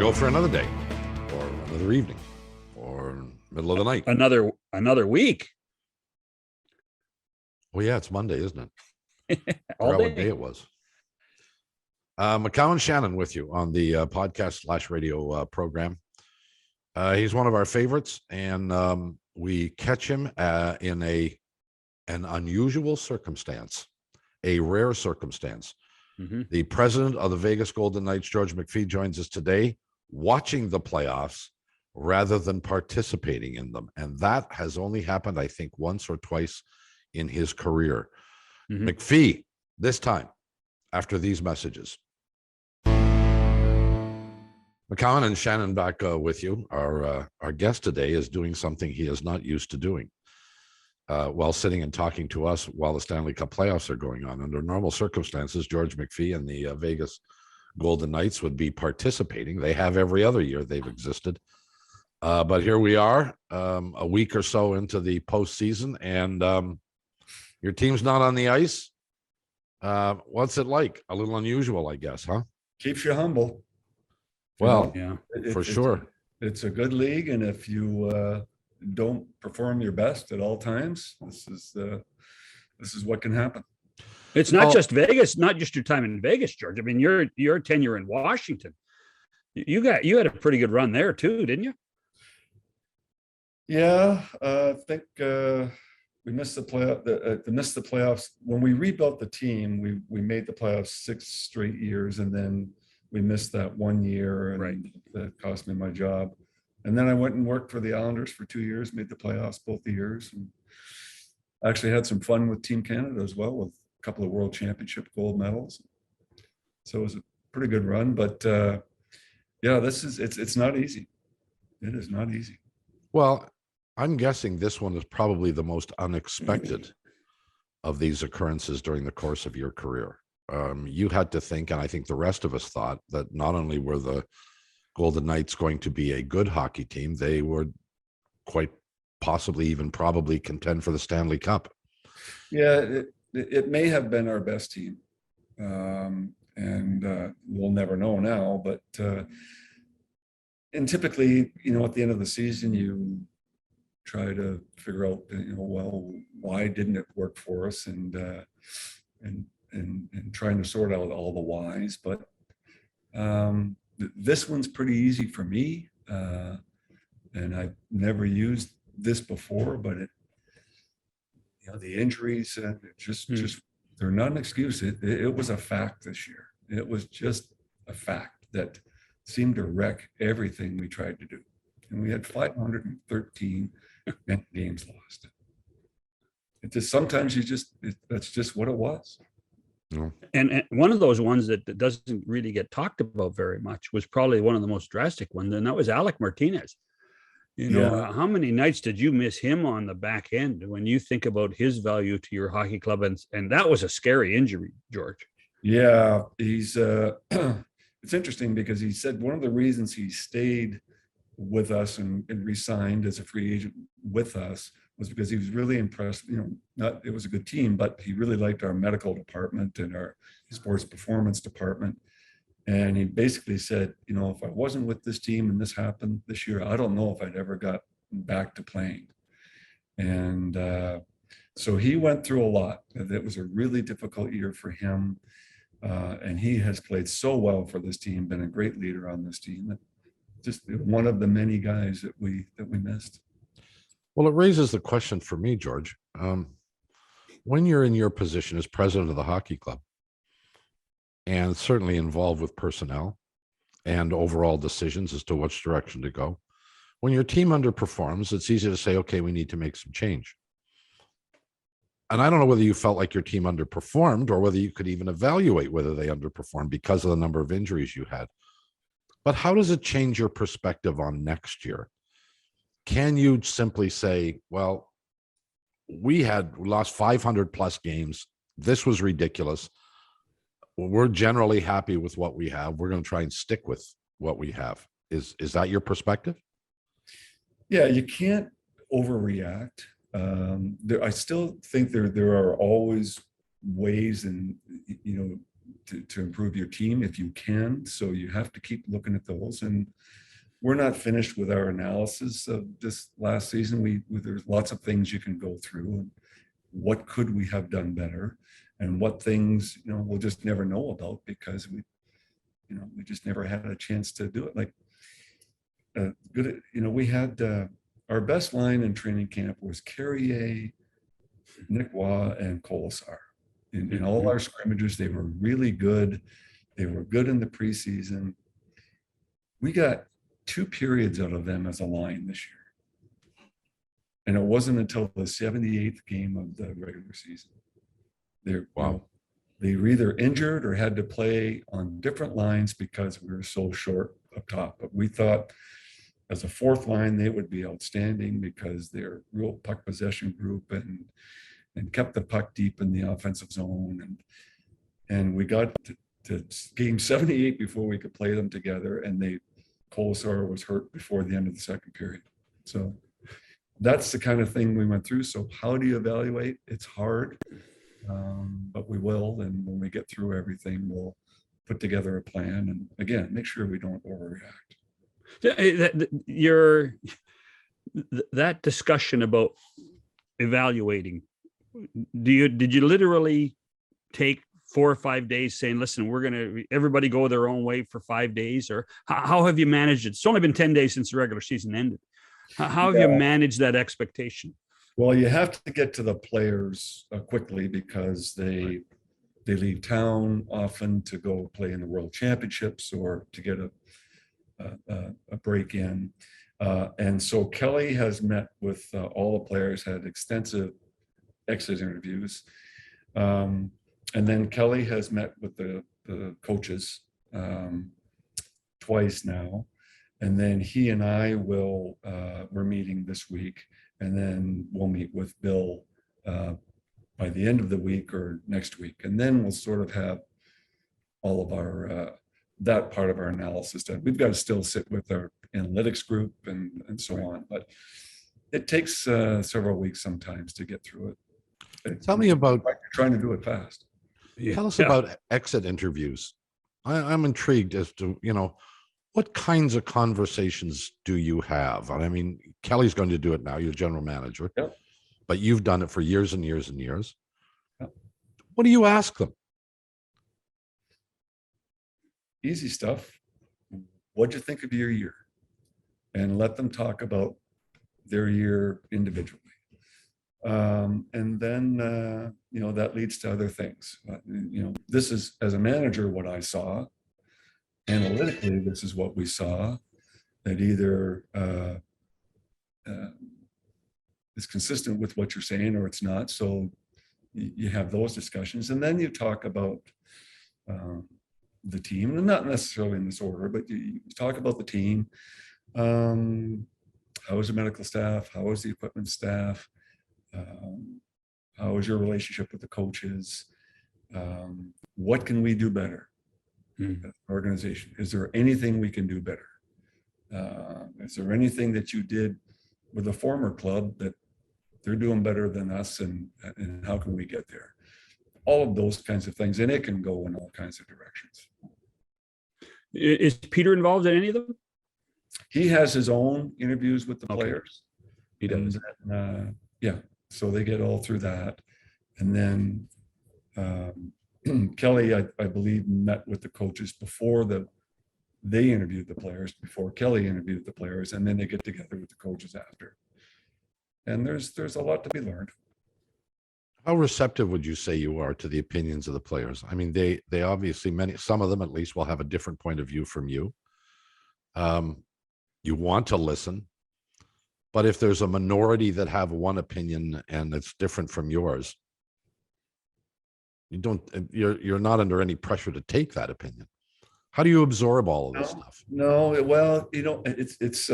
to go for another day or another evening or middle of the night. Another week. Well, yeah, it's Monday, isn't it? All Forgot day. what day it was. McCowan Shannon with you on the podcast/radio program. He's one of our favorites, and we catch him in an unusual circumstance, a rare circumstance. Mm-hmm. The president of the Vegas Golden Knights, George McPhee, joins us today, watching the playoffs rather than participating in them. And that has only happened, I think, once or twice in his career. Mm-hmm. McPhee, this time, after these messages. McCowan and Shannon back with you. Our guest today is doing something he is not used to doing while sitting and talking to us while the Stanley Cup playoffs are going on. Under normal circumstances, George McPhee and the Vegas Golden Knights would be participating. They have every other year they've existed. But here we are, a week or so into the postseason, and your team's not on the ice. What's it like? A little unusual, I guess, huh? Keeps you humble. Well, yeah, for sure. It's a good league, and if you don't perform your best at all times, this is what can happen. It's not just Vegas, not just your time in Vegas, George. I mean, your tenure in Washington, you had a pretty good run there too, didn't you? Yeah, I think we missed the playoffs when we rebuilt the team. We made the playoffs 6 straight years, and then we missed that 1 year, and right. That cost me my job. And then I went and worked for the Islanders for 2 years, made the playoffs both the years, and actually had some fun with Team Canada as well, with a couple of World Championship gold medals. So it was a pretty good run, but yeah, it's not easy. It is not easy. Well, I'm guessing this one is probably the most unexpected of these occurrences during the course of your career. You had to think, and I think the rest of us thought, that not only were the Golden Knights going to be a good hockey team, they would quite possibly, even probably, contend for the Stanley Cup. Yeah, it may have been our best team, and we'll never know now. But and typically, at the end of the season, you try to figure out, well, why didn't it work for us, and trying to sort out all the whys. But this one's pretty easy for me, and I've never used this before, but the injuries, just they're not an excuse. It was a fact this year. It was just a fact that seemed to wreck everything we tried to do, and we had 513 games lost. It just sometimes that's just what it was. Yeah. And one of those ones that doesn't really get talked about very much was probably one of the most drastic ones, and that was Alec Martinez. How many nights did you miss him on the back end when you think about his value to your hockey club? And that was a scary injury, George. Yeah, he's it's interesting because he said one of the reasons he stayed with us and re-signed as a free agent with us was because he was really impressed. It was a good team, but he really liked our medical department and our sports performance department. And he basically said, if I wasn't with this team and this happened this year, I don't know if I'd ever got back to playing. And so he went through a lot. It was a really difficult year for him. And he has played so well for this team, been a great leader on this team. Just one of the many guys that we missed. Well, it raises the question for me, George. When you're in your position as president of the hockey club, and certainly involved with personnel and overall decisions as to which direction to go, when your team underperforms, it's easy to say, okay, we need to make some change. And I don't know whether you felt like your team underperformed or whether you could even evaluate whether they underperformed because of the number of injuries you had. But how does it change your perspective on next year? Can you simply say, well, we lost 500 plus games. This was ridiculous. We're generally happy with what we have. We're going to try and stick with what we have. Is that your perspective? Yeah, you can't overreact. I still think there are always ways and to improve your team if you can. So you have to keep looking at those. And we're not finished with our analysis of this last season. There's lots of things you can go through. And what could we have done better? And what things, we'll just never know about because we just never had a chance to do it. Like, we had our best line in training camp was Carrier, Nick Waugh, and Colasar. In all our scrimmages, they were really good. They were good in the preseason. We got 2 periods out of them as a line this year. And it wasn't until the 78th game of the regular season. They were either injured or had to play on different lines because we were so short up top. But we thought as a 4th line, they would be outstanding because they're real puck possession group and kept the puck deep in the offensive zone. And we got to game 78 before we could play them together. And Colasar was hurt before the end of the second period. So that's the kind of thing we went through. So how do you evaluate? It's hard, but we will. And when we get through everything, we'll put together a plan. And again, make sure we don't overreact. That discussion about evaluating, did you literally take 4 or 5 days saying, listen, we're going to everybody go their own way for 5 days? Or how have you managed it? It's only been 10 days since the regular season ended. How have you managed that expectation? Well, you have to get to the players quickly because they leave town often to go play in the World Championships or to get a break in. And so Kelly has met with all the players, had extensive exit interviews. And then Kelly has met with the coaches twice now. And then he and I we're meeting this week, and then we'll meet with Bill by the end of the week or next week. And then we'll sort of have all of our, that part of our analysis done. We've got to still sit with our analytics group and so on, but it takes several weeks sometimes to get through it. Tell me about trying to do it fast. Tell us about exit interviews. I'm intrigued as to, what kinds of conversations do you have? I mean, Kelly's going to do it now, you're general manager, Yep. But you've done it for years and years and years. Yep. What do you ask them? Easy stuff. What'd you think of your year? And let them talk about their year individually. And then, that leads to other things. This is, as a manager, what I saw. Analytically, this is what we saw, that either is consistent with what you're saying or it's not. So you have those discussions. And then you talk about the team, and not necessarily in this order, but you talk about the team. How is the medical staff? How is the equipment staff? How is your relationship with the coaches? What can we do better? Organization. Is there anything we can do better? Is there anything that you did with a former club that they're doing better than us, and how can we get there? All of those kinds of things, and it can go in all kinds of directions. Is Peter involved in any of them? He has his own interviews with the players. He does. And, so they get all through that. And then Kelly, I believe, met with the coaches before they interviewed the players, before Kelly interviewed the players, and then they get together with the coaches after. And there's a lot to be learned. How receptive would you say you are to the opinions of the players? I mean, they obviously, some of them at least, will have a different point of view from you. You want to listen, but if there's a minority that have one opinion and it's different from yours, you're not under any pressure to take that opinion. How do you absorb all of this stuff? No, well, it's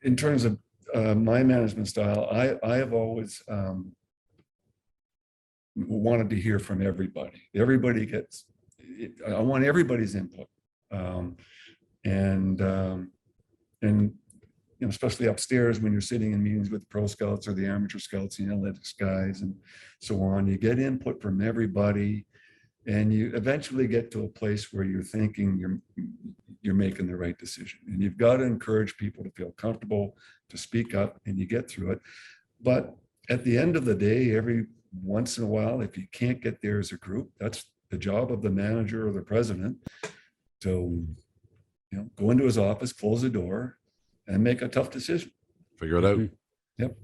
in terms of my management style, I have always wanted to hear from everybody. Everybody gets, I want everybody's input. And especially upstairs when you're sitting in meetings with pro scouts or the amateur scouts, the analytics guys and so on, you get input from everybody. And you eventually get to a place where you're thinking you're making the right decision. And you've got to encourage people to feel comfortable, to speak up, and you get through it. But at the end of the day, every once in a while, if you can't get there as a group, that's the job of the manager or the president to, go into his office, close the door, and make a tough decision. Figure it out. Yep.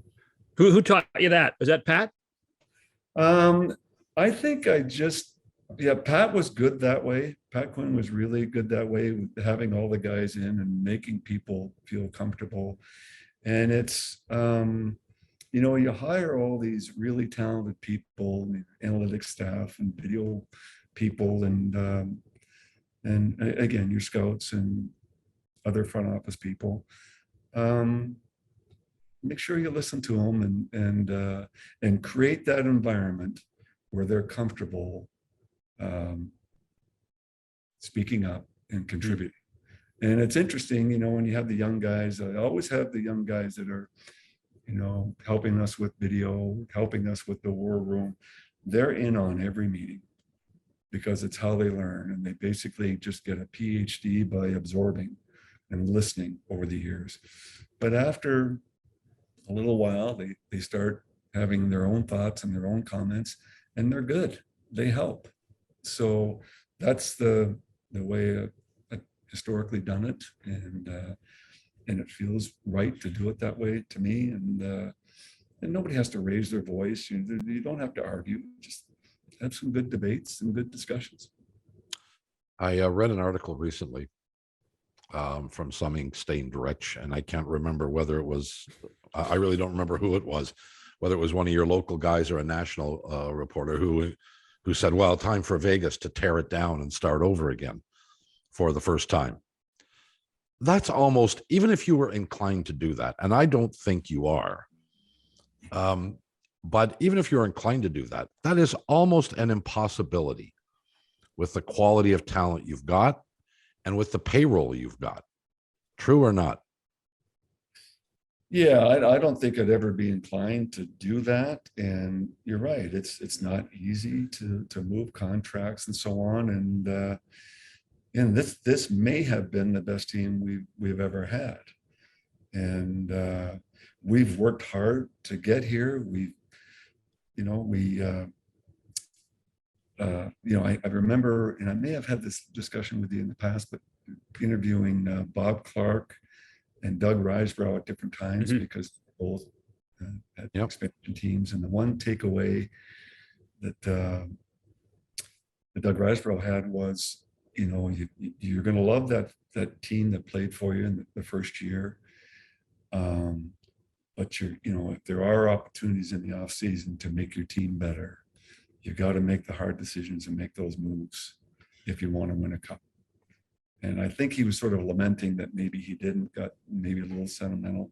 Who taught you that? Was that Pat? I think Pat was good that way. Pat Quinn was really good that way, with having all the guys in and making people feel comfortable. And it's, you hire all these really talented people, analytics staff and video people, and again, your scouts and other front office people. Make sure you listen to them and create that environment where they're comfortable speaking up and contributing. And it's interesting, when you have the young guys, I always have the young guys that are, helping us with video, helping us with the war room. They're in on every meeting because it's how they learn. And they basically just get a PhD by absorbing and listening over the years. But after a little while, they start having their own thoughts and their own comments, and they're good. They help. So that's the way I've historically done it, and it feels right to do it that way to me. And nobody has to raise their voice. You don't have to argue. Just have some good debates and good discussions. I read an article recently from some ink-stained wretch, and I can't remember whether it was, I really don't remember who it was, whether it was one of your local guys or a national reporter who said, well, time for Vegas to tear it down and start over again for the first time. That's almost, even if you were inclined to do that, and I don't think you are, but even if you're inclined to do that, that is almost an impossibility with the quality of talent you've got and with the payroll you've got. True or not? Yeah, I don't think I'd ever be inclined to do that. And you're right, it's not easy to move contracts and so on. And this may have been the best team we've ever had. And we've worked hard to get here. I remember, and I may have had this discussion with you in the past, but interviewing Bob Clark and Doug Risebrough at different times, because both had expansion teams. And the one takeaway that Doug Risebrough had was, you're going to love that team that played for you in the first year. But if there are opportunities in the off season to make your team better, you got to make the hard decisions and make those moves if you want to win a cup. And I think he was sort of lamenting that maybe he didn't, got maybe a little sentimental.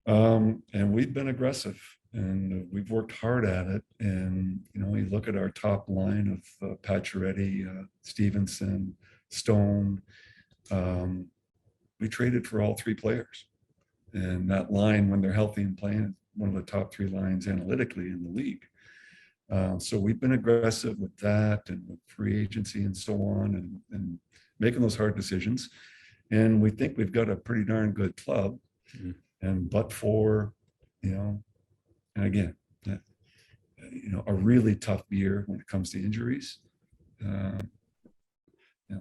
And we've been aggressive, and we've worked hard at it. And, you look at our top line of Pacioretty, Stevenson, Stone. We traded for all three players. And that line, when they're healthy and playing, is one of the top three lines analytically in the league. So we've been aggressive with that and with free agency and so on, and making those hard decisions. And we think we've got a pretty darn good club. And but for, and again, a really tough year when it comes to injuries.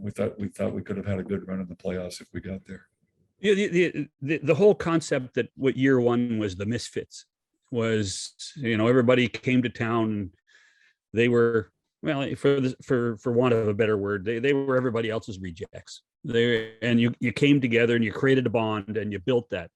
We thought we could have had a good run in the playoffs if we got there. Yeah, the whole concept that what year one was the misfits was, everybody came to town and they were, well, for want of a better word, they were everybody else's rejects. And you came together and you created a bond and you built that.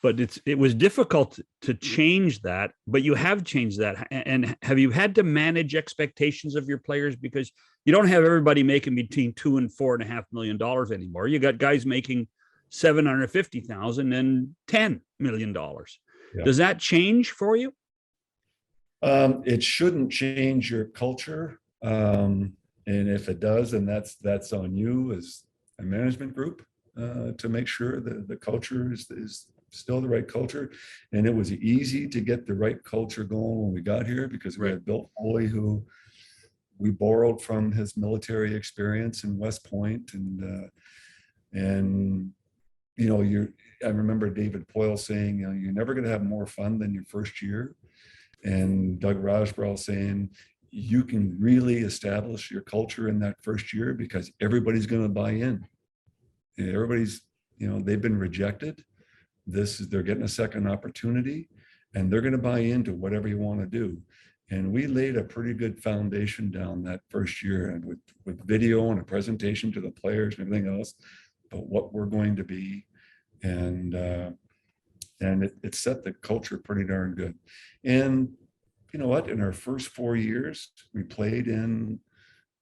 But it was difficult to change that, but you have changed that. And have you had to manage expectations of your players? Because you don't have everybody making between $2 and $4.5 million anymore. You got guys making $750,000 and $10 million. Yeah. Does that change for you? It shouldn't change your culture. And if it does, then that's on you as a management group. To make sure that the culture is still the right culture. And it was easy to get the right culture going when we got here because we had Bill Foley, who we borrowed from his military experience in West Point. And you know, I remember David Poyle saying, you know, you're never going to have more fun than your first year. And Doug Rajbral saying, you can really establish your culture in that first year because everybody's going to buy in. Everybody's, you know, they've been rejected. They're getting a second opportunity and they're going to buy into whatever you want to do. And we laid a pretty good foundation down that first year, and with video and a presentation to the players and everything else about what we're going to be. And it set the culture pretty darn good. And you know what? In our first 4 years, we played in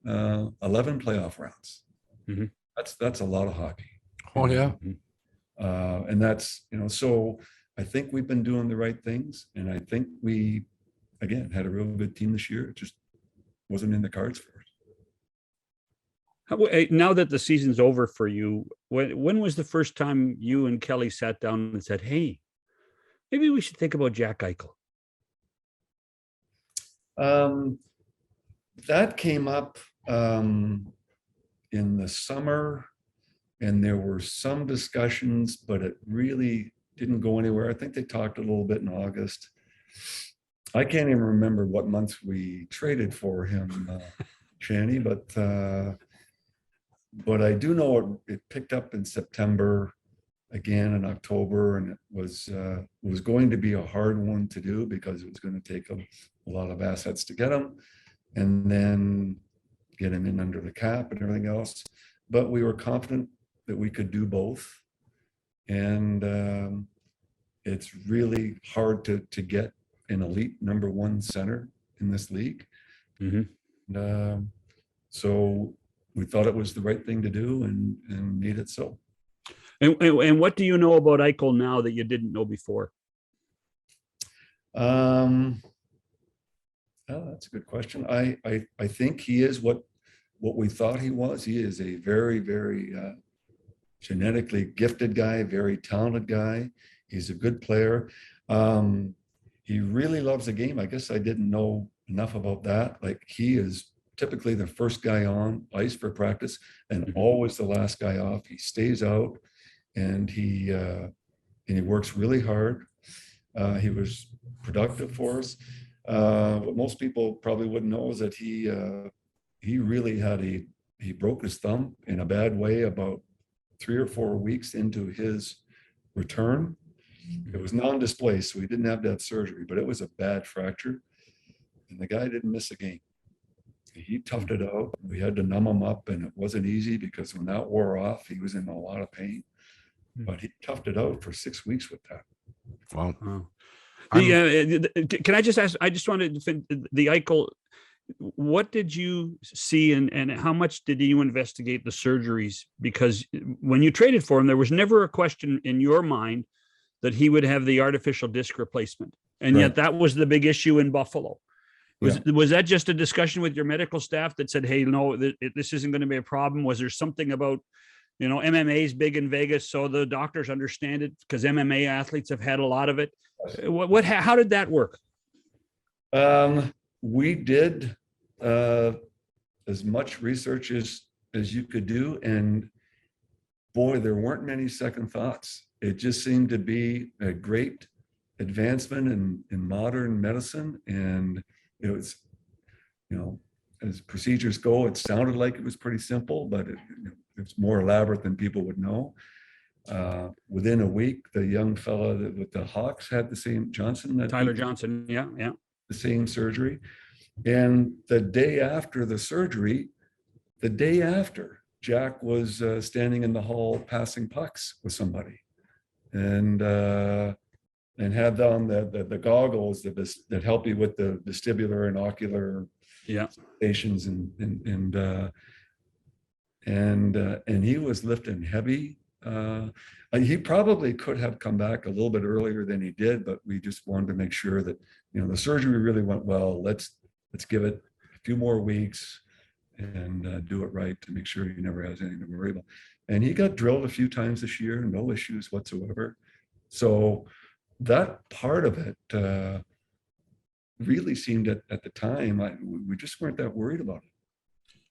11 playoff rounds. Mm-hmm. That's a lot of hockey. Oh yeah. And that's, you know, so I think we've been doing the right things, and I think we, again, had a real good team this year. It just wasn't in the cards for us. Now that the season's over for you, when was the first time you and Kelly sat down and said, hey, maybe we should think about Jack Eichel? That came up in the summer, and there were some discussions, but it really didn't go anywhere. I think they talked a little bit in August. I can't even remember what month we traded for him, Shanny, but I do know it picked up in September, again in October, and it was going to be a hard one to do because it was going to take a lot of assets to get him, and then get him in under the cap and everything else. But we were confident that we could do both, and it's really hard to get an elite number one center in this league. Mm-hmm. So we thought it was the right thing to do, and made it so. And what do you know about Eichel now that you didn't know before? Oh, that's a good question. I think he is what we thought he was. He is a very, very genetically gifted guy, very talented guy. He's a good player. He really loves the game. I guess I didn't know enough about that. Like, he is typically the first guy on ice for practice and always the last guy off. He stays out, and he works really hard. He was productive for us. What most people probably wouldn't know is that he really he broke his thumb in a bad way about 3 or 4 weeks into his return. It was non-displaced, so he didn't have to have surgery, but it was a bad fracture, and the guy didn't miss a game. He toughed it out. We had to numb him up, and it wasn't easy because when that wore off, he was in a lot of pain, but he toughed it out for 6 weeks with that. Wow. Can I just ask, I just wanted to the Eichel, what did you see and how much did you investigate the surgeries? Because when you traded for him, there was never a question in your mind that he would have the artificial disc replacement. And yet that was the big issue in Buffalo. Was that just a discussion with your medical staff that said, hey, no, this isn't going to be a problem? Was there something about, you know, MMA is big in Vegas, so the doctors understand it because MMA athletes have had a lot of it? How did that work? We did as much research as you could do, and boy, there weren't many second thoughts. It just seemed to be a great advancement in modern medicine, and it was, you know, as procedures go, it sounded like it was pretty simple, but it's more elaborate than people would know. Within a week, the young fella with the Hawks had the same, Tyler Johnson, yeah, the same surgery. And the day after the surgery, Jack was standing in the hall passing pucks with somebody, and had on the goggles that help you with the vestibular and ocular stations, and he was lifting heavy. He probably could have come back a little bit earlier than he did, but we just wanted to make sure that, you know, the surgery really went well. Let's give it a few more weeks and do it right to make sure he never has anything to worry about. And he got drilled a few times this year, no issues whatsoever. So that part of it really seemed at the time, we just weren't that worried about it.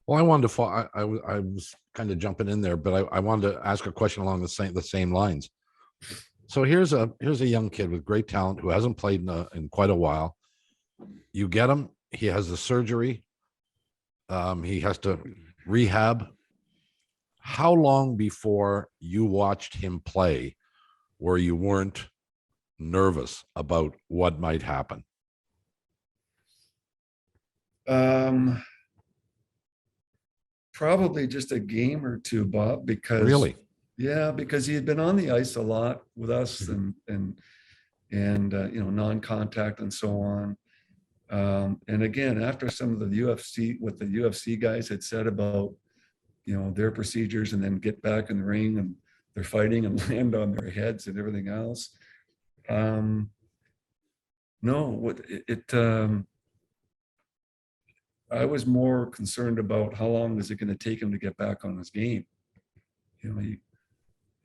Well, I wanted to I was kind of jumping in there, but I wanted to ask a question along the same lines. So here's a young kid with great talent who hasn't played in quite a while. You get him, he has the surgery. He has to rehab. How long before you watched him play where you weren't nervous about what might happen? Probably just a game or two, Bob, because Really? yeah, because he had been on the ice a lot with us Mhm. and non-contact and so on. And again, after some of the UFC, what the UFC guys had said about, their procedures and then get back in the ring and they're fighting and land on their heads and everything else. No, I was more concerned about how long is it going to take him to get back on his game.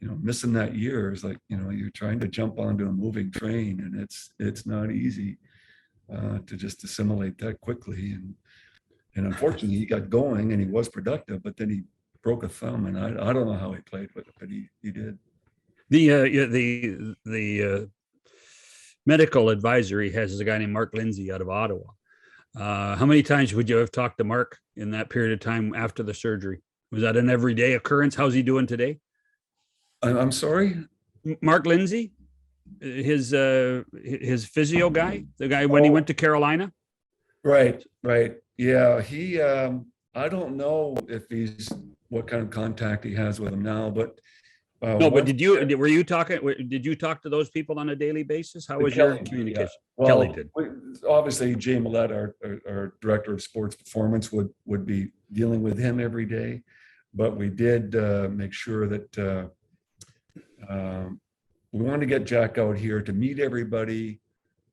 Missing that year is like, you're trying to jump onto a moving train, and it's not easy to just assimilate that quickly. And unfortunately, he got going and he was productive, but then he broke a thumb, and I don't know how he played with it, but he did. The medical advisory has a guy named Mark Lindsay out of Ottawa. How many times would you have talked to Mark in that period of time after the surgery? Was that an everyday occurrence? How's he doing today? I'm sorry? Mark Lindsay, his physio guy, the guy when he went to Carolina. Right. Yeah, I don't know what kind of contact he has with him now, but no, but did you talk to those people on a daily basis? How was your communication? Yeah. Well, Kelly did. Obviously, Jay Millette, our director of sports performance, would be dealing with him every day, but we did make sure that we wanted to get Jack out here to meet everybody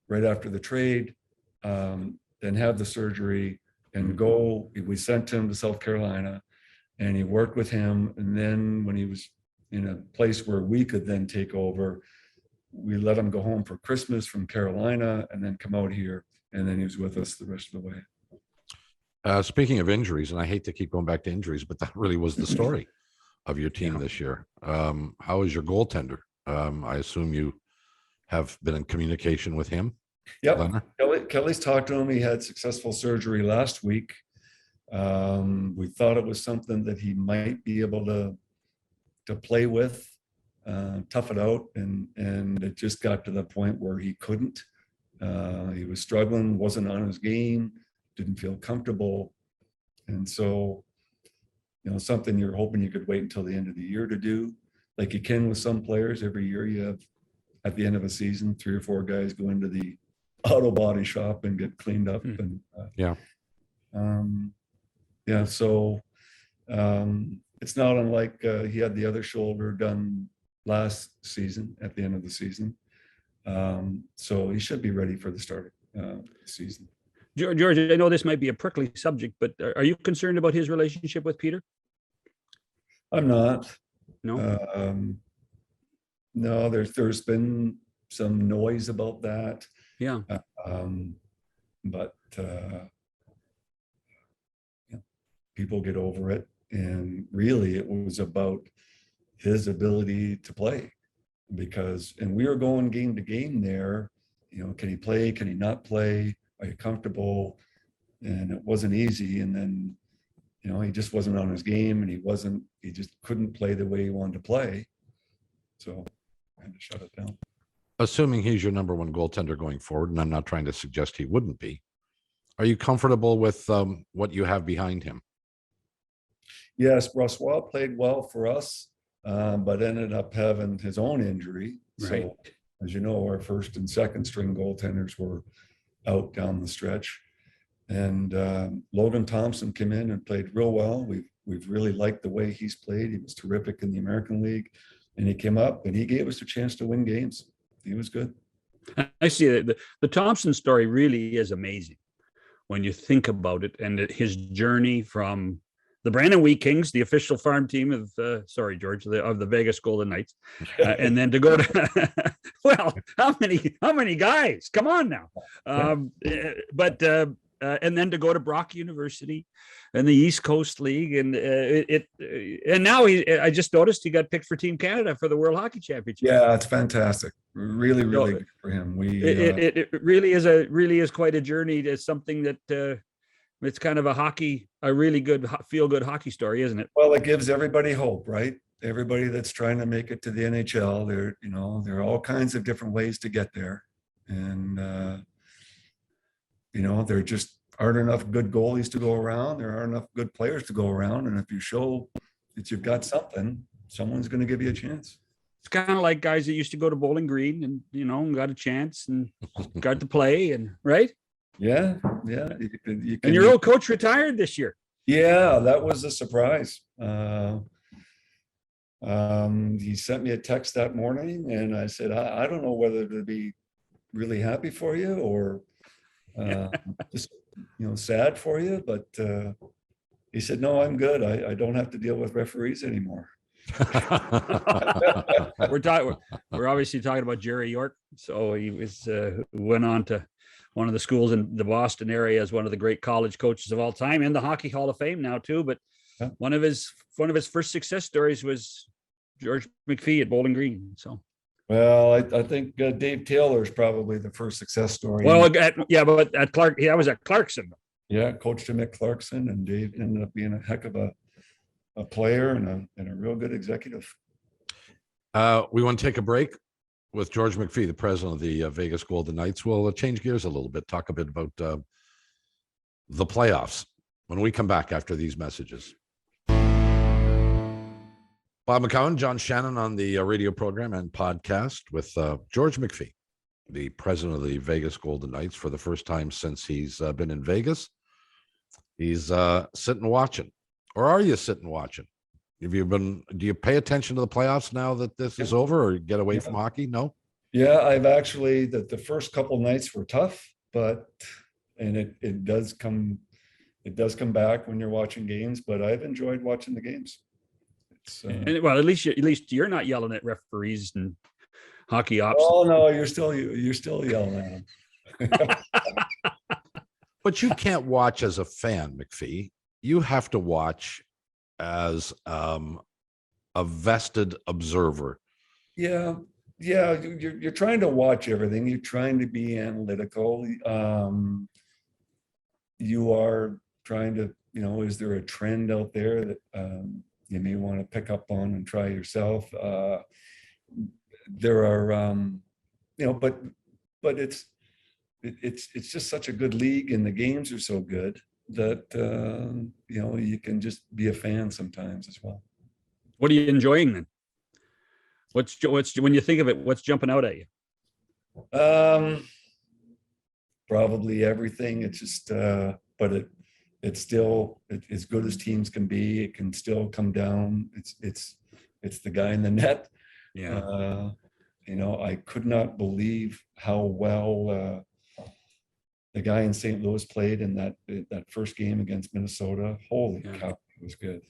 right after the trade, then have the surgery and go. We sent him to South Carolina and he worked with him. And then when he was in a place where we could then take over, we let him go home for Christmas from Carolina and then come out here. And then he was with us the rest of the way. Speaking of injuries, and I hate to keep going back to injuries, but that really was the story of your team this year. How is your goaltender? I assume you have been in communication with him. Yep. Kelly's talked to him. He had successful surgery last week. We thought it was something that he might be able to play with, tough it out, and it just got to the point where he couldn't. He was struggling, wasn't on his game, didn't feel comfortable, and so something you're hoping you could wait until the end of the year to do, like you can with some players. Every year you have, at the end of a season, 3 or 4 guys go into the auto body shop and get cleaned up. And so it's not unlike he had the other shoulder done last season at the end of the season. So he should be ready for the start of the season. George, I know this might be a prickly subject, but are you concerned about his relationship with Peter? I'm not. No. No, there's been some noise about that. Yeah. But people get over it, and really it was about his ability to play, and we were going game to game there. Can he play? Can he not play? Are you comfortable? And it wasn't easy. And then, he just wasn't on his game, and he just couldn't play the way he wanted to play. So I had to shut it down. Assuming he's your number one goaltender going forward, and I'm not trying to suggest he wouldn't be, are you comfortable with what you have behind him? Yes, Brossoit played well for us, but ended up having his own injury. Right. So, as you know, our first and second string goaltenders were out down the stretch. And Logan Thompson came in and played real well. We've really liked the way he's played. He was terrific in the American League, and he came up and he gave us a chance to win games. He was good. I see that the Thompson story really is amazing when you think about it, and his journey from the Brandon Wheat Kings, the official farm team of, sorry, George, of the Vegas Golden Knights. And then to go to, well, how many guys? Come on now. And then to go to Brock University and the East Coast League. And and now I just noticed he got picked for Team Canada for the World Hockey Championship. Yeah, it's fantastic. Really, really good for him. It really is quite a journey. It's something that it's kind of a really good feel good hockey story, isn't it? Well, it gives everybody hope, right? Everybody that's trying to make it to the NHL, there are all kinds of different ways to get there. And, there just aren't enough good goalies to go around. There aren't enough good players to go around. And if you show that you've got something, someone's going to give you a chance. It's kind of like guys that used to go to Bowling Green and, got a chance and got to play and right. Yeah. You can, and your old coach retired this year. Yeah, that was a surprise. He sent me a text that morning and I said, I don't know whether to be really happy for you or just sad for you, but he said, no, I'm good. I don't have to deal with referees anymore. We're obviously talking about Jerry York. So he went on to one of the schools in the Boston area as one of the great college coaches of all time, in the Hockey Hall of Fame now too. But one of his first success stories was George McPhee at Bowling Green. So. Well, I think Dave Taylor is probably the first success story. Well, but at Clark, I was at Clarkson. Yeah, coached him at Clarkson, and Dave ended up being a heck of a player and a real good executive. We want to take a break with George McPhee, the president of the Vegas Golden Knights. We'll change gears a little bit, talk a bit about the playoffs when we come back after these messages. Bob McCown, John Shannon on the radio program and podcast with George McPhee, the president of the Vegas Golden Knights, for the first time since he's been in Vegas. He's sitting watching. Or are you sitting watching? Do you pay attention to the playoffs now that this is over, or get away from hockey? No? Yeah, I've actually, the first couple nights were tough, and it does come back when you're watching games, but I've enjoyed watching the games. Well, at least you're not yelling at referees and hockey ops. Oh no, you're still yelling at them. But you can't watch as a fan, McPhee. You have to watch as a vested observer. Yeah. You're trying to watch everything. You're trying to be analytical. You are trying to, is there a trend out there that you may want to pick up on and try yourself? There are, but it's just such a good league, and the games are so good that you can just be a fan sometimes as well. What are you enjoying then? What's when you think of it, what's jumping out at you? Probably everything. It's just, but it's still as good as teams can be. It can still come down. It's the guy in the net. Yeah. I could not believe how well the guy in St. Louis played in that first game against Minnesota. Holy cow, it was good.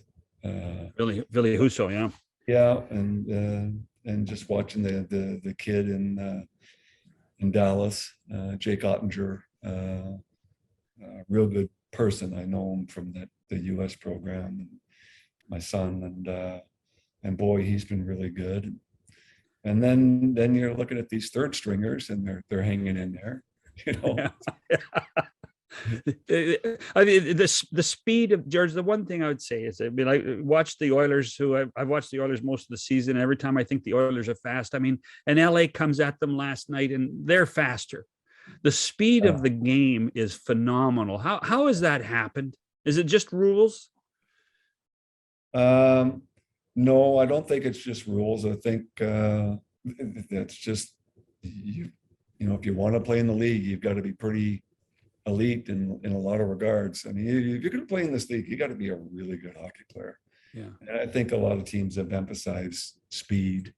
Billy Husso, yeah. Yeah, and just watching the kid in Dallas, Jake Ottinger, real good person. I know him from the U.S. program, and my son, and boy, he's been really good. And then you're looking at these third stringers, and they're hanging in there. Yeah. I mean, the speed of George. The one thing I would say is, I watched the Oilers. I've watched the Oilers most of the season. Every time I think the Oilers are fast, and LA comes at them last night, and they're faster. The speed of the game is phenomenal. How has that happened? Is it just rules? No, I don't think it's just rules. I think that's just if you want to play in the league, you've got to be pretty elite in a lot of regards. If you're going to play in this league, you got to be a really good hockey player. Yeah, and I think a lot of teams have emphasized speed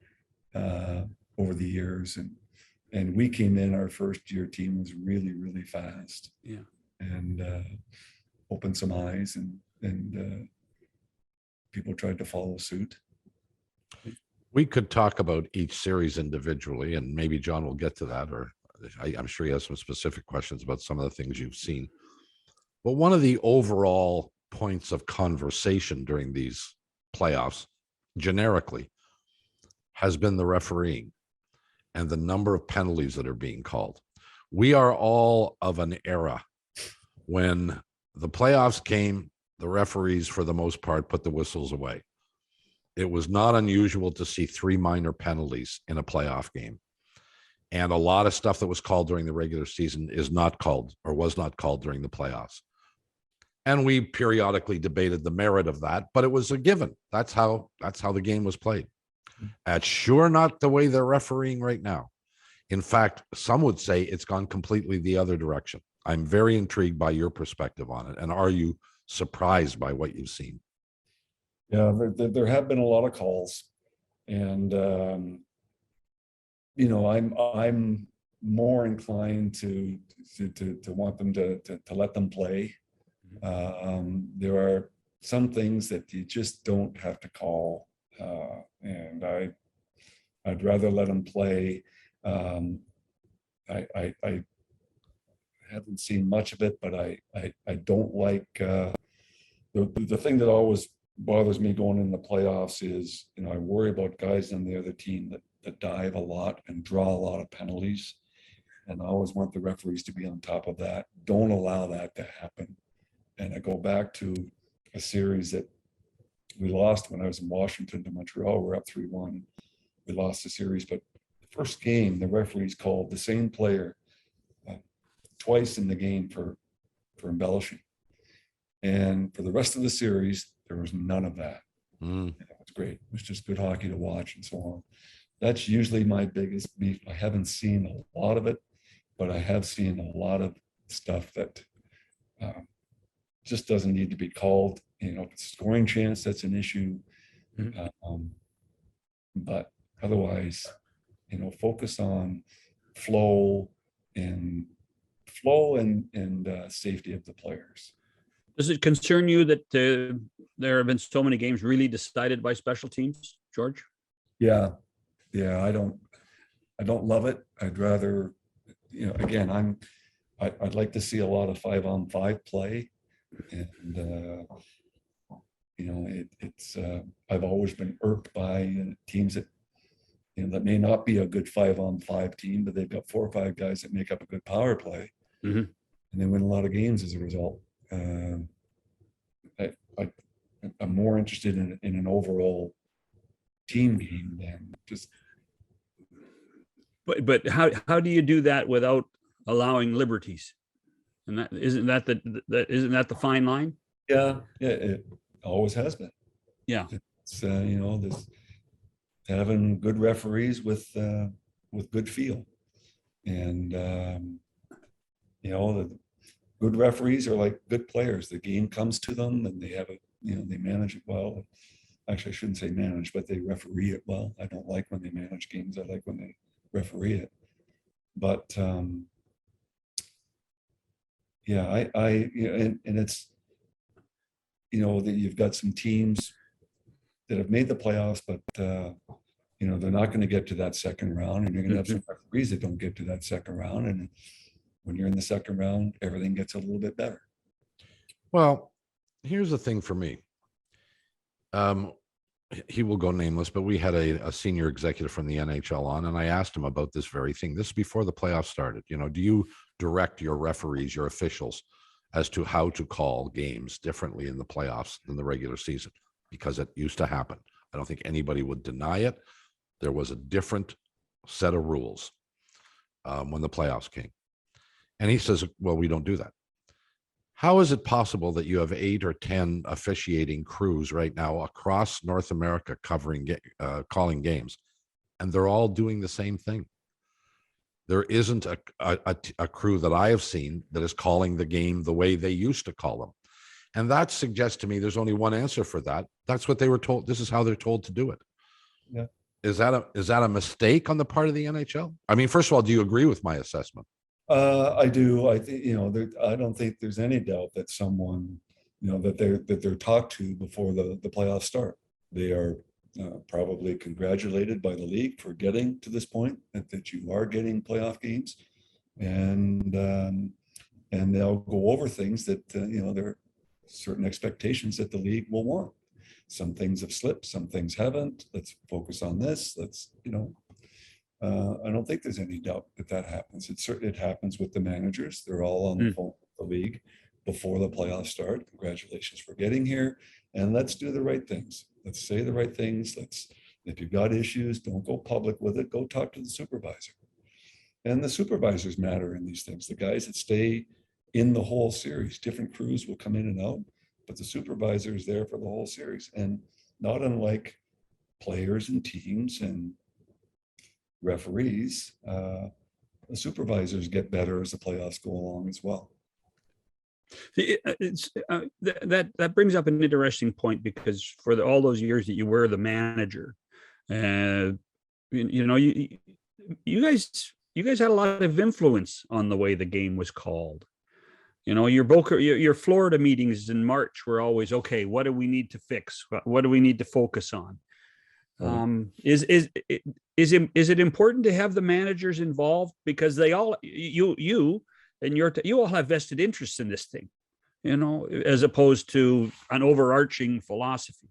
over the years, and we came in, our first year team was really, really fast. Yeah, and opened some eyes, and people tried to follow suit. We could talk about each series individually, and maybe John will get to that, or I'm sure he has some specific questions about some of the things you've seen. But one of the overall points of conversation during these playoffs, generically, has been the refereeing and the number of penalties that are being called. We are all of an era when the playoffs came, the referees, for the most part, put the whistles away. It was not unusual to see 3 minor penalties in a playoff game. And a lot of stuff that was called during the regular season is not called or was not called during the playoffs. And we periodically debated the merit of that, but it was a given. That's how the game was played. That's sure not the way they're refereeing right now. In fact, some would say it's gone completely the other direction. I'm very intrigued by your perspective on it. And are you surprised by what you've seen? Yeah, there have been a lot of calls, and I'm more inclined to want them to let them play. There are some things that you just don't have to call, and I'd rather let them play. I haven't seen much of it, but I don't like the thing that always bothers me going in the playoffs is, I worry about guys on the other team that dive a lot and draw a lot of penalties. And I always want the referees to be on top of that. Don't allow that to happen. And I go back to a series that we lost when I was in Washington to Montreal. We're up 3-1. We lost the series, but the first game, the referees called the same player twice in the game for embellishing. And for the rest of the series, there was none of that. It was great. It was just good hockey to watch and so on. That's usually my biggest beef. I haven't seen a lot of it, but I have seen a lot of stuff that just doesn't need to be called. If it's a scoring chance, that's an issue. But otherwise, focus on flow and safety of the players. Does it concern you that there have been so many games really decided by special teams, George? Yeah, I don't love it. I'd rather, again, I'd like to see a lot of 5-on-5 play, and it's I've always been irked by teams that that may not be a good 5-on-5 team, but they've got 4 or 5 guys that make up a good power play, and they win a lot of games as a result. I'm more interested in an overall team game than just. But how do you do that without allowing liberties? And that isn't that the fine line? Yeah, it always has been. Yeah, it's this having good referees with good feel, and the good referees are like good players. The game comes to them, and they have it. They manage it well. Actually, I shouldn't say manage, but they referee it well. I don't like when they manage games. I like when they referee it. But and it's that you've got some teams that have made the playoffs, but they're not going to get to that second round, and you're going to have some referees that don't get to that second round, and when you're in the second round, everything gets a little bit better. Well, here's the thing for me. He will go nameless, but we had a senior executive from the NHL on, and I asked him about this very thing. This is before the playoffs started. Do you direct your referees, your officials, as to how to call games differently in the playoffs than the regular season? Because it used to happen. I don't think anybody would deny it. There was a different set of rules when the playoffs came. And he says, well, we don't do that. How is it possible that you have 8 or 10 officiating crews right now across North America calling games, and they're all doing the same thing? There isn't a crew that I have seen that is calling the game the way they used to call them. And that suggests to me there's only one answer for that. That's what they were told. This is how they're told to do it. Yeah. Is that a mistake on the part of the NHL? I mean, first of all, do you agree with my assessment? I do. I think I don't think there's any doubt that someone that they're talked to before the playoffs start. They are probably congratulated by the league for getting to this point, that you are getting playoff games, and they'll go over things that there are certain expectations that the league will want. Some things have slipped, some things haven't. Let's focus on this. I don't think there's any doubt that happens. It happens with the managers. They're all on the phone with the league before the playoffs start. Congratulations for getting here, and let's do the right things. Let's say the right things. If you've got issues, don't go public with it. Go talk to the supervisor. And the supervisors matter in these things. The guys that stay in the whole series. Different crews will come in and out, but the supervisor is there for the whole series. And not unlike players and teams and referees, the supervisors get better as the playoffs go along as well. That brings up an interesting point, because for all those years that you were the manager, you guys had a lot of influence on the way the game was called. Your Florida meetings in March were always, okay, what do we need to fix? What do we need to focus on? Is it important to have the managers involved, because they all you all have vested interests in this thing, as opposed to an overarching philosophy?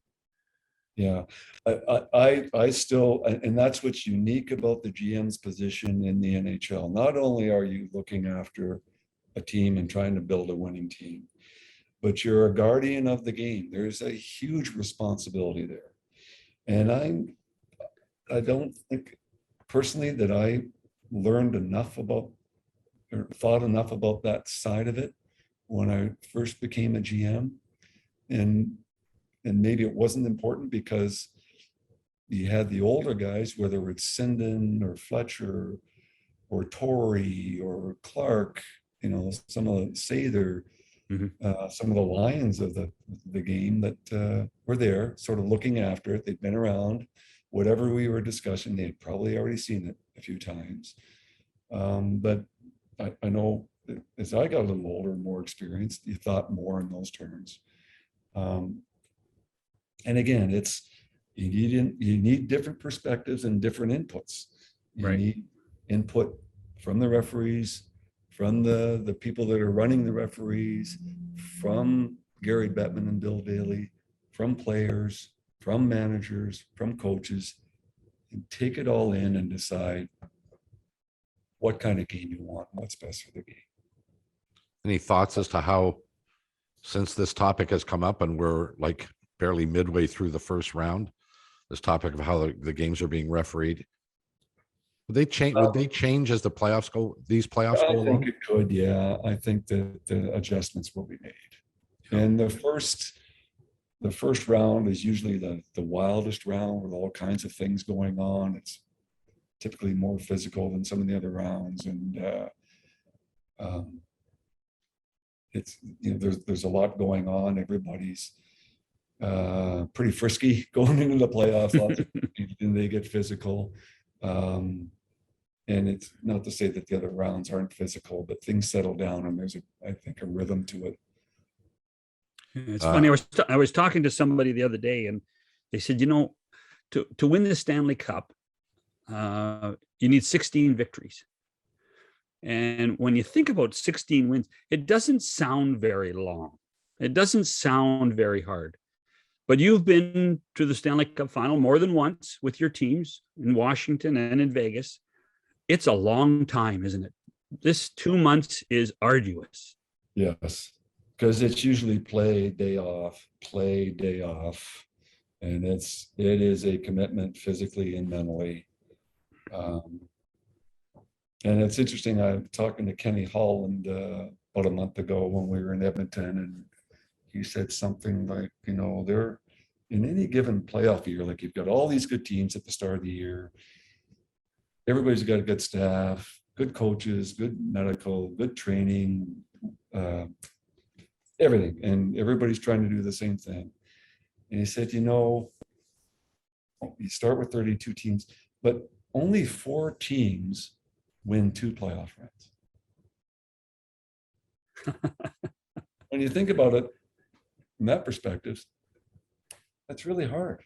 Yeah, I still, and that's what's unique about the GM's position in the NHL. Not only are you looking after a team and trying to build a winning team, but you're a guardian of the game. There's a huge responsibility there. And I don't think personally that I learned enough about or thought enough about that side of it when I first became a GM. And maybe it wasn't important because you had the older guys, whether it's Sinden or Fletcher or Torrey or Clark, some of the Sather, some of the lions of the game that were there sort of looking after it. They'd been around. Whatever we were discussing, they'd probably already seen it a few times. But I know as I got a little older and more experienced, you thought more in those terms. And again, you need different perspectives and different inputs. You need input from the referees, from the people that are running the referees, from Gary Bettman and Bill Daly, from players, from managers, from coaches, and take it all in and decide what kind of game you want, what's best for the game. Any thoughts as to how, since this topic has come up and we're like barely midway through the first round, this topic of how the games are being refereed, would they change as the playoffs go? These playoffs go along? I think it could. Yeah, I think that the adjustments will be made. Yeah. And the first round is usually the wildest round with all kinds of things going on. It's typically more physical than some of the other rounds, and it's there's a lot going on. Everybody's pretty frisky going into the playoffs. Lots of and they get physical. And it's not to say that the other rounds aren't physical, but things settle down and there's I think a rhythm to it. It's funny. I was talking to somebody the other day, and they said, to win the Stanley Cup, you need 16 victories. And when you think about 16 wins, it doesn't sound very long. It doesn't sound very hard. But you've been to the Stanley Cup final more than once with your teams in Washington and in Vegas. It's a long time, isn't it? This 2 months is arduous. Yes, because it's usually play, day off, and it is a commitment physically and mentally. And it's interesting. I'm talking to Kenny Holland about a month ago when we were in Edmonton, and he said something like, they're in any given playoff year, like you've got all these good teams at the start of the year. Everybody's got a good staff, good coaches, good medical, good training, everything. And everybody's trying to do the same thing. And he said, you start with 32 teams, but only 4 teams win 2 playoff rounds. When you think about it, from that perspective, that's really hard.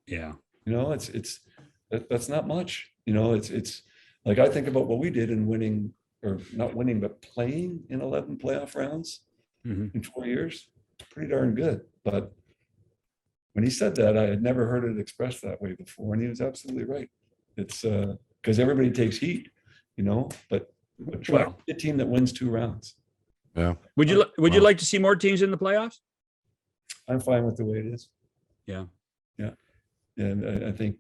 Yeah. You know, that's not much. You know, it's like I think about what we did in winning, or not winning, but playing in 11 playoff rounds in 4 years. It's pretty darn good. But when he said that, I had never heard it expressed that way before, and he was absolutely right. It's because everybody takes heat, you know, but try Well, a team that wins 2 rounds. Yeah. would you like to see more teams in the playoffs? I'm fine with the way it is. Yeah. Yeah. And I think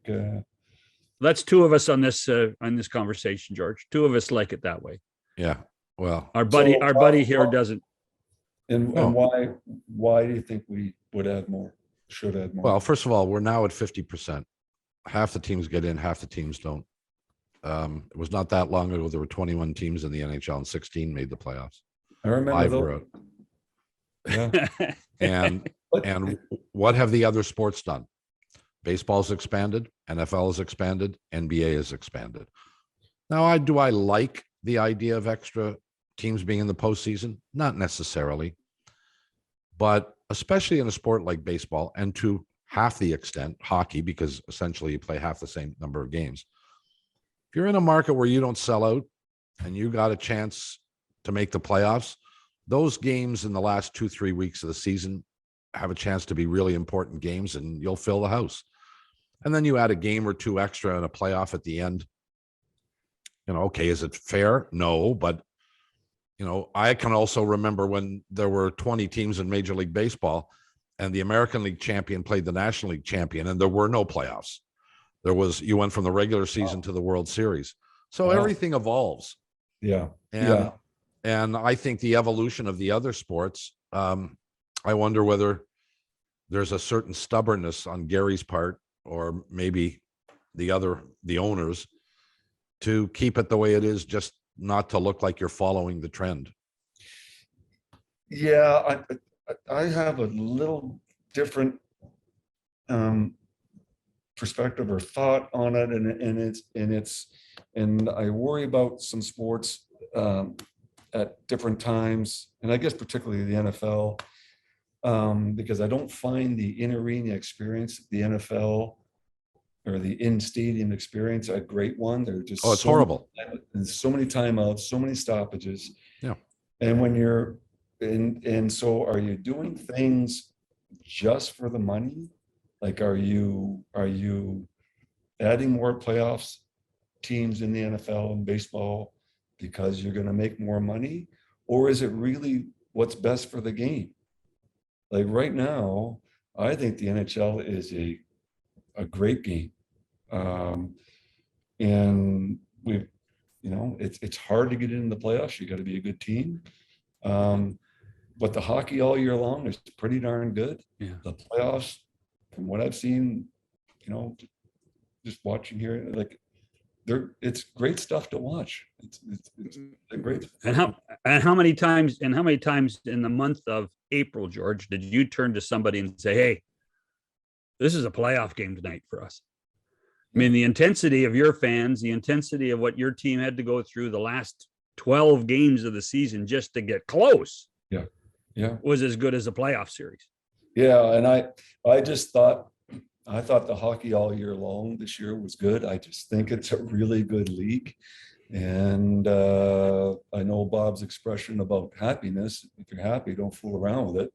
That's 2 of us on this conversation, George. 2 of us like it that way. Yeah. Well, Our buddy here doesn't. and No. why do you think we would add more? Should add more? well, first of all, we're now at 50%. Half the teams get in, half the teams don't. It was not that long ago. There were 21 teams in the NHL and 16 made the playoffs. I remember 5 those. were out. Yeah. And what have the other sports done? Baseball's expanded, NFL has expanded, NBA has expanded. Now, do I like the idea of extra teams being in the postseason? Not necessarily. But especially in a sport like baseball, and to half the extent, hockey, because essentially you play half the same number of games. If you're in a market where you don't sell out and you got a chance to make the playoffs, those games in the last 2-3 weeks of the season have a chance to be really important games, and you'll fill the house. And then you add a game or 2 extra in a playoff at the end. You know, okay, is it fair? No, but you know, I can also remember when there were 20 teams in Major League Baseball and the American League champion played the National League champion, and there were no playoffs. You went from the regular season to the World Series. So everything evolves. Yeah. And I think the evolution of the other sports, I wonder whether there's a certain stubbornness on Gary's part, or maybe the owners, to keep it the way it is, just not to look like you're following the trend. Yeah, I have a little different perspective or thought on it, and I worry about some sports at different times, and I guess particularly the NFL, because I don't find the in-arena experience, the NFL or the in-stadium experience, a great one. They're just it's horrible. There's so many timeouts, so many stoppages. Yeah. And when you're and so are you doing things just for the money? Like, are you adding more playoffs teams in the NFL and baseball because you're going to make more money? Or is it really what's best for the game? Like right now, I think the NHL is a great game. And we've, you know, it's hard to get into the playoffs. You got to be a good team. But the hockey all year long is pretty darn good. Yeah. The playoffs, from what I've seen, you know, just watching here, like it's great stuff to watch. It's great. And how many times in the month of April, George, did you turn to somebody and say, "Hey, this is a playoff game tonight for us"? I mean, the intensity of your fans, the intensity of what your team had to go through the last 12 games of the season just to get close. Yeah. Was as good as a playoff series. Yeah. And I just thought the hockey all year long this year was good. I just think it's a really good league. And I know Bob's expression about happiness. If you're happy, don't fool around with it.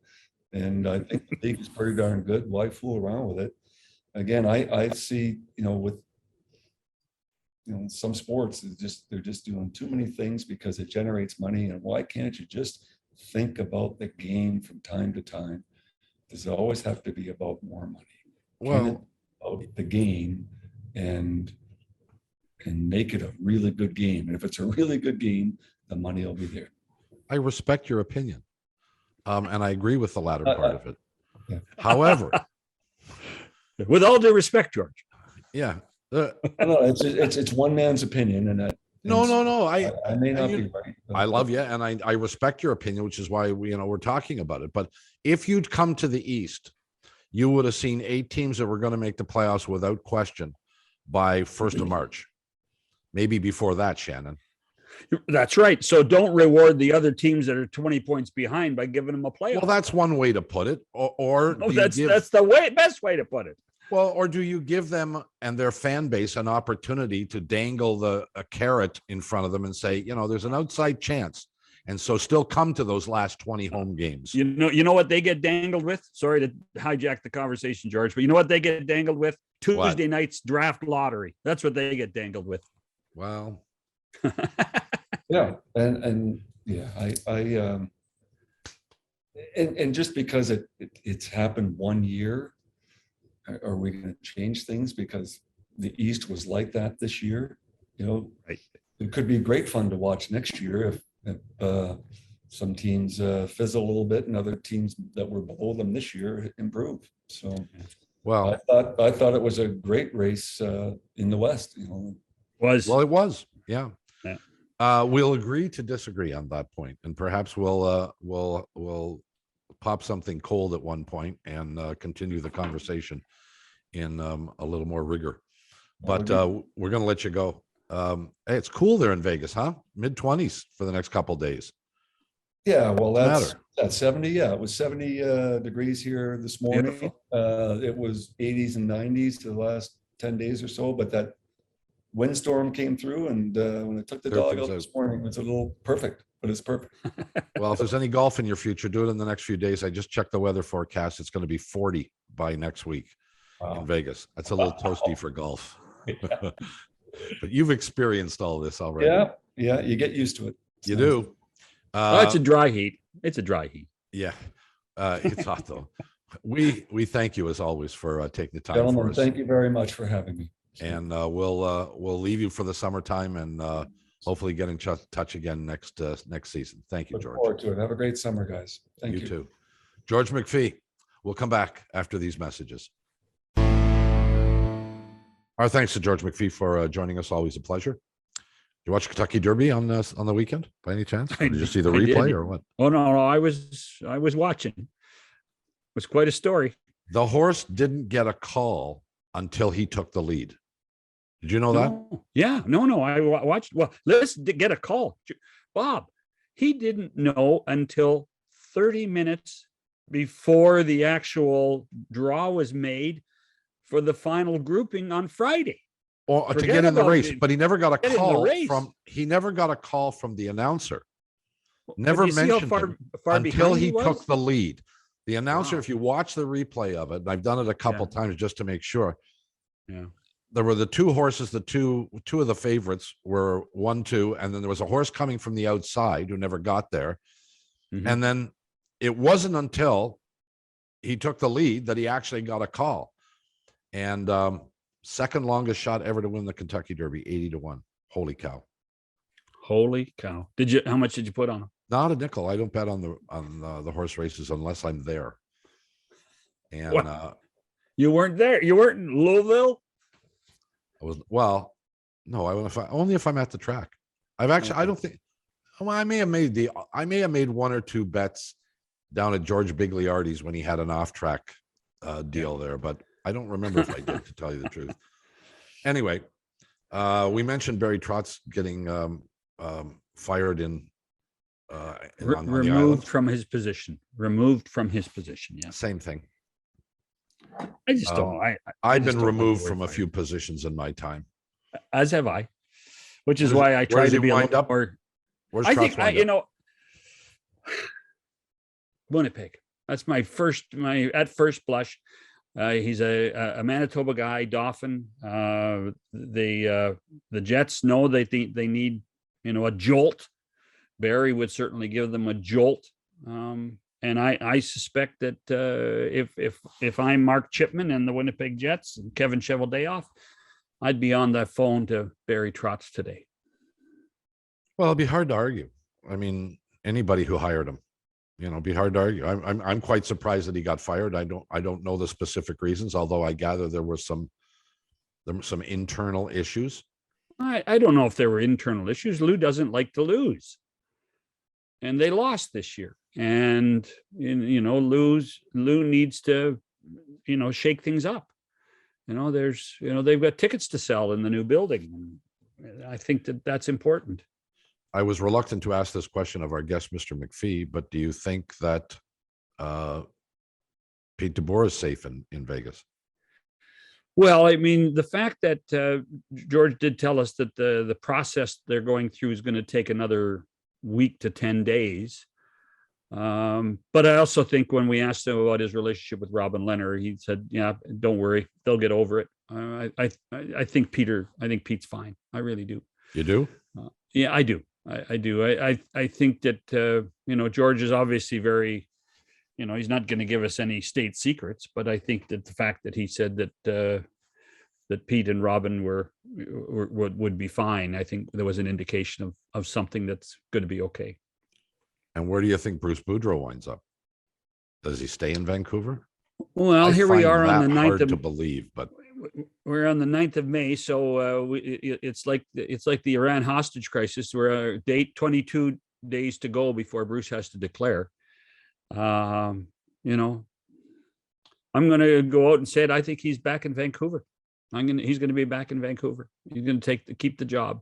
And I think the league is pretty darn good. Why fool around with it? Again, I see, you know, with, you know, some sports, they're just doing too many things because it generates money. And why can't you just think about the game from time to time? Does it always have to be about more money? Well, about the game and make it a really good game. And if it's a really good game, the money will be there. I respect your opinion. And I agree with the latter part of it. Yeah. However, With all due respect, George. yeah. No, it's one man's opinion, and No. I may not be right. I love you, and I respect your opinion, which is why we're talking about it. But if you'd come to the East, you would have seen 8 teams that were going to make the playoffs without question by 1st of March. Maybe before that, Shannon. That's right. So don't reward the other teams that are 20 points behind by giving them a playoff. Well, that's one way to put it. Or No, do you that's the best way to put it. well, or do you give them and their fan base an opportunity to dangle a carrot in front of them and say, there's an outside chance, and so still come to those last 20 home games? You know what they get dangled with? Sorry to hijack the conversation, George, but you know what they get dangled with? Tuesday night's draft lottery. That's what they get dangled with. Well, Yeah, and yeah, and just because it's happened one year, are we going to change things because the East was like that this year? Right. It could be great fun to watch next year if some teams fizzle a little bit and other teams that were below them this year improve. So, well, I thought it was a great race in the West. it was, yeah. Yeah. We'll agree to disagree on that point, and perhaps we'll pop something cold at one point and continue the conversation in a little more rigor. But we're going to let you go. Hey, it's cool there in Vegas, huh? Mid-20s for the next couple of days. Yeah, well, that's 70. Yeah, it was 70 degrees here this morning. Beautiful. It was 80s and 90s for the last 10 days or so, but that windstorm came through, and when I took the dog out this morning, it was a little perfect, but it's perfect. Well, if there's any golf in your future, do it in the next few days. I just checked the weather forecast. It's going to be 40 by next week in Vegas. That's a little toasty for golf. Yeah. But you've experienced all this already. Yeah, you get used to it. You do. It's a dry heat. It's a dry heat. Yeah, it's hot though. We thank you as always for taking the time Gentlemen, for us. thank you very much for having me. And we'll leave you for the summertime and hopefully get in touch again next season. Thank you, Look George. forward to it. Have a great summer, guys. Thank you. You too. George McPhee. We'll come back after these messages. Our thanks to George McPhee for joining us. Always a pleasure. You watch Kentucky Derby on the weekend by any chance? Or did you see the replay or what? Oh no, I was watching. It was quite a story. The horse didn't get a call until he took the lead. Did you know that? No. Yeah, no. I watched. Well, let's get a call, Bob. He didn't know until 30 minutes before the actual draw was made for the final grouping on Friday. Or to get in the race, but he never got a call from the announcer. Never mentioned him until he took the lead. The announcer, if you watch the replay of it, and I've done it a couple times just to make sure. Yeah. There were the two horses, two of the favorites were 1, 2, and then there was a horse coming from the outside who never got there. Mm-hmm. And then it wasn't until he took the lead that he actually got a call. And second longest shot ever to win the Kentucky Derby, 80-1. Holy cow. Holy cow. How much did you put on him? Not a nickel. I don't bet on the horse races unless I'm there. And you weren't there. You weren't in Louisville. Only if I'm at the track. I don't think. Well, I may have made 1 or 2 bets down at George Bigliardi's when he had an off-track deal there, but I don't remember if I did, to tell you the truth. Anyway, we mentioned Barry Trotz getting fired on the island. From his position. Removed from his position. Yeah. Same thing. I just don't. I've been removed from a few positions in my time. As have I, which is why I try to be a little more. Where's I Trotz think wind up? Winnipeg. That's my at first blush. He's a Manitoba guy, Dauphin. The Jets know they think they need a jolt. Barry would certainly give them a jolt. And I suspect that if I'm Mark Chipman and the Winnipeg Jets and Kevin Cheveldayoff, I'd be on the phone to Barry Trotz today. Well, it'd be hard to argue. I mean, anybody who hired him, it'd be hard to argue. I'm quite surprised that he got fired. I don't know the specific reasons, although I gather there were some internal issues. I don't know if there were internal issues. Lou doesn't like to lose, and they lost this year. And Lou needs to shake things up. They've got tickets to sell in the new building. I think that's important. I was reluctant to ask this question of our guest, Mr. McPhee, but do you think that Pete DeBoer is safe in Vegas? Well, I mean, the fact that George did tell us that the process they're going through is going to take another week to 10 days. But I also think when we asked him about his relationship with Robin Leonard, he said, "Yeah, don't worry, they'll get over it." I think Pete's fine. I really do. You do? Yeah, I do. I do. I think that George is obviously very, he's not going to give us any state secrets, but I think that the fact that he said that that Pete and Robin would be fine, I think there was an indication of something that's going to be okay. And where do you think Bruce Boudreau winds up? Does he stay in Vancouver? Well, here we are on the 9th hard of to believe, but we're on the 9th of May, so it's like the Iran hostage crisis. We're date 22 days to go before Bruce has to declare. I'm going to go out and say it. I think he's back in Vancouver. He's going to be back in Vancouver. He's going to keep the job,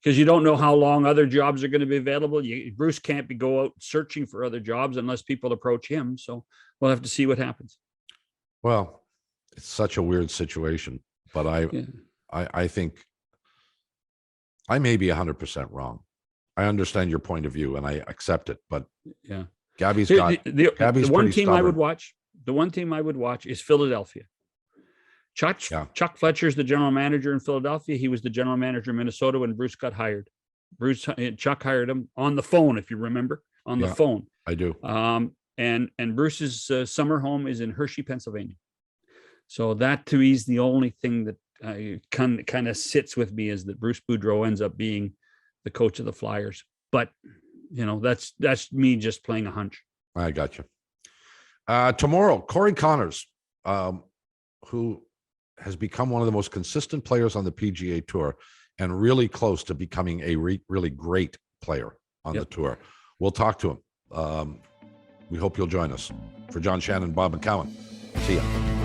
because you don't know how long other jobs are going to be available. Bruce can't go out searching for other jobs unless people approach him. So we'll have to see what happens. Well, it's such a weird situation, but I think I may be 100% wrong. I understand your point of view and I accept it, but yeah, Gabby's the one team stubborn. I would watch. The one team I would watch is Philadelphia. Chuck Fletcher's the general manager in Philadelphia. He was the general manager in Minnesota when Bruce got hired. Chuck hired him on the phone, if you remember, on the phone. I do. And Bruce's summer home is in Hershey, Pennsylvania. So that to me is the only thing that kind of sits with me, is that Bruce Boudreau ends up being the coach of the Flyers. But that's me just playing a hunch. I got you. Tomorrow, Corey Connors, who has become one of the most consistent players on the PGA Tour and really close to becoming a really great player on the tour. We'll talk to him. We hope you'll join us. For John Shannon, Bob McCowan, see ya.